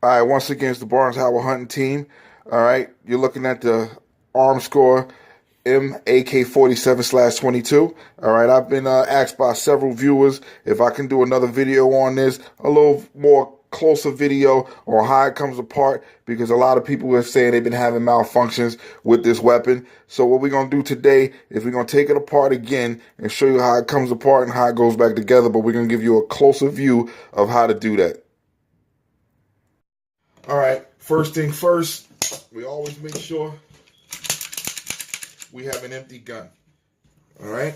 All right, once again, it's the Barnes Howell hunting team. All right, you're looking at the Armscor MAK47/22. All right, I've been asked by several viewers if I can do another video on this, a little more closer video on how it comes apart, because a lot of people are saying they've been having malfunctions with this weapon. So what we're going to do today is we're going to take it apart again and show you how it comes apart and how it goes back together, but we're going to give you a closer view of how to do that. All right, first thing first, we always make sure we have an empty gun. All right.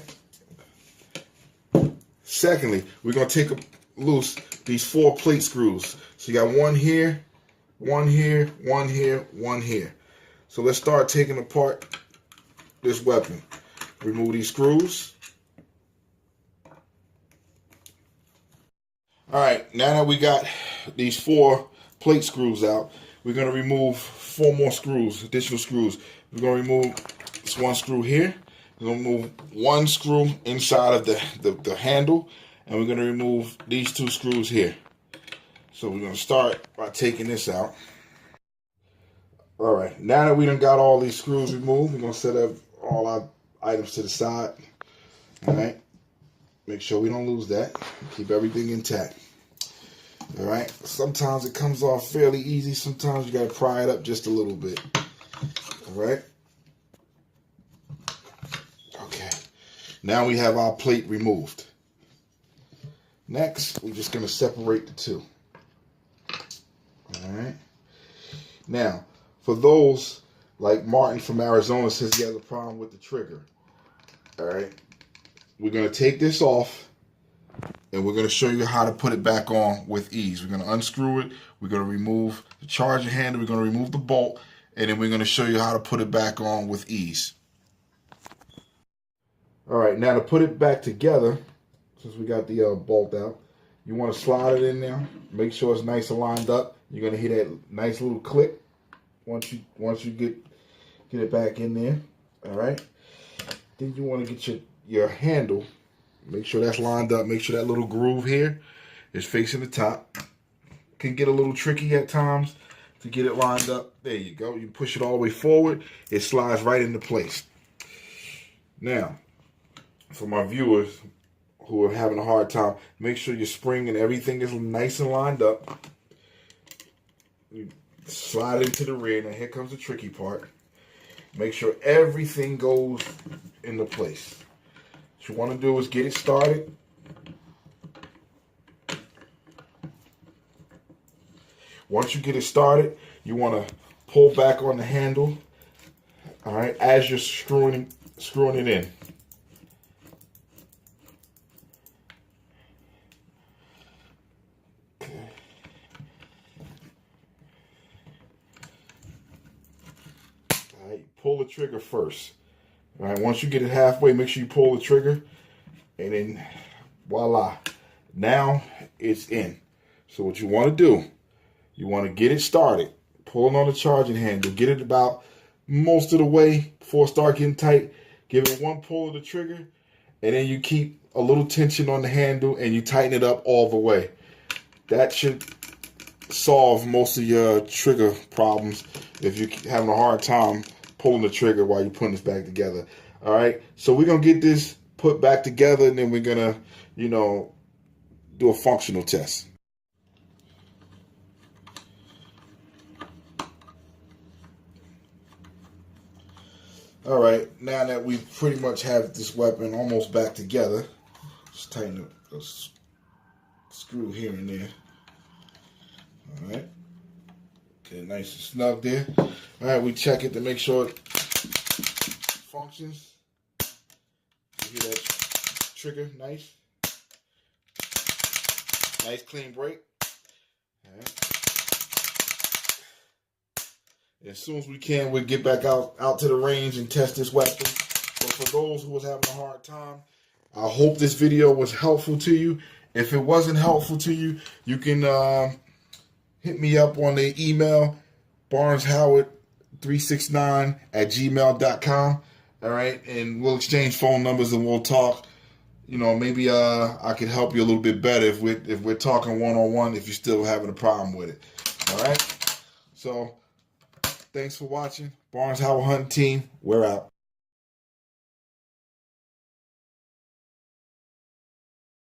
Secondly, we're going to take loose these 4 plate screws. So you got one here, one here, one here, one here. So let's start taking apart this weapon. Remove these screws. All right, now that we got these 4 plate screws out, we're going to remove 4 more screws, additional screws. We're going to remove this 1 screw here. We're going to remove 1 screw inside of the handle, and we're going to remove these 2 screws here. So we're going to start by taking this out. All right, now that we done got all these screws removed, we're going to set up all our items to the side. All right, make sure we don't lose that. Keep everything intact. All right, sometimes it comes off fairly easy. Sometimes you got to pry it up just a little bit. All right. Okay. Now we have our plate removed. Next, we're just going to separate the 2. All right. Now, for those like Martin from Arizona says he has a problem with the trigger. All right. We're going to take this off, and we're going to show you how to put it back on with ease. We're going to unscrew it. We're going to remove the charging handle. We're going to remove the bolt, and then we're going to show you how to put it back on with ease. All right, now to put it back together, since we got the bolt out, you want to slide it in there. Make sure it's nice and lined up. You're going to hear that nice little click once you get it back in there. All right. Then you want to get your handle. Make sure that's lined up. Make sure that little groove here is facing the top. Can get a little tricky at times to get it lined up. There you go. You push it all the way forward. It slides right into place. Now, for my viewers who are having a hard time, make sure your spring and everything is nice and lined up. You slide it into the rear. Now here comes the tricky part. Make sure everything goes into place. What you want to do is get it started. Once you get it started, you want to pull back on the handle, all right, as you're screwing it in. Okay. All right, pull the trigger first. All right, once you get it halfway, make sure you pull the trigger, and then voila, now it's in. So what you want to do, you want to get it started, pulling on the charging handle, get it about most of the way before it starts getting tight. Give it 1 pull of the trigger, and then you keep a little tension on the handle, and you tighten it up all the way. That should solve most of your trigger problems if you're having a hard time pulling the trigger while you're putting this back together. All right, so we're gonna get this put back together, and then we're gonna, do a functional test. All right, now that we pretty much have this weapon almost back together, just tighten the screw here and there. All right, okay, nice and snug there. All right, we check it to make sure it functions. You hear that trigger? Nice clean break. All right. As soon as we can, we'll get back out to the range and test this weapon. But for those who was having a hard time, I hope this video was helpful to you. If it wasn't helpful to you, you can hit me up on the email, barneshoward369@gmail.com. All right, and we'll exchange phone numbers and we'll talk. Maybe I could help you a little bit better if we're talking one-on-one, if you're still having a problem with it. All right. So thanks for watching. Barnes Howell Hunting Team. We're out.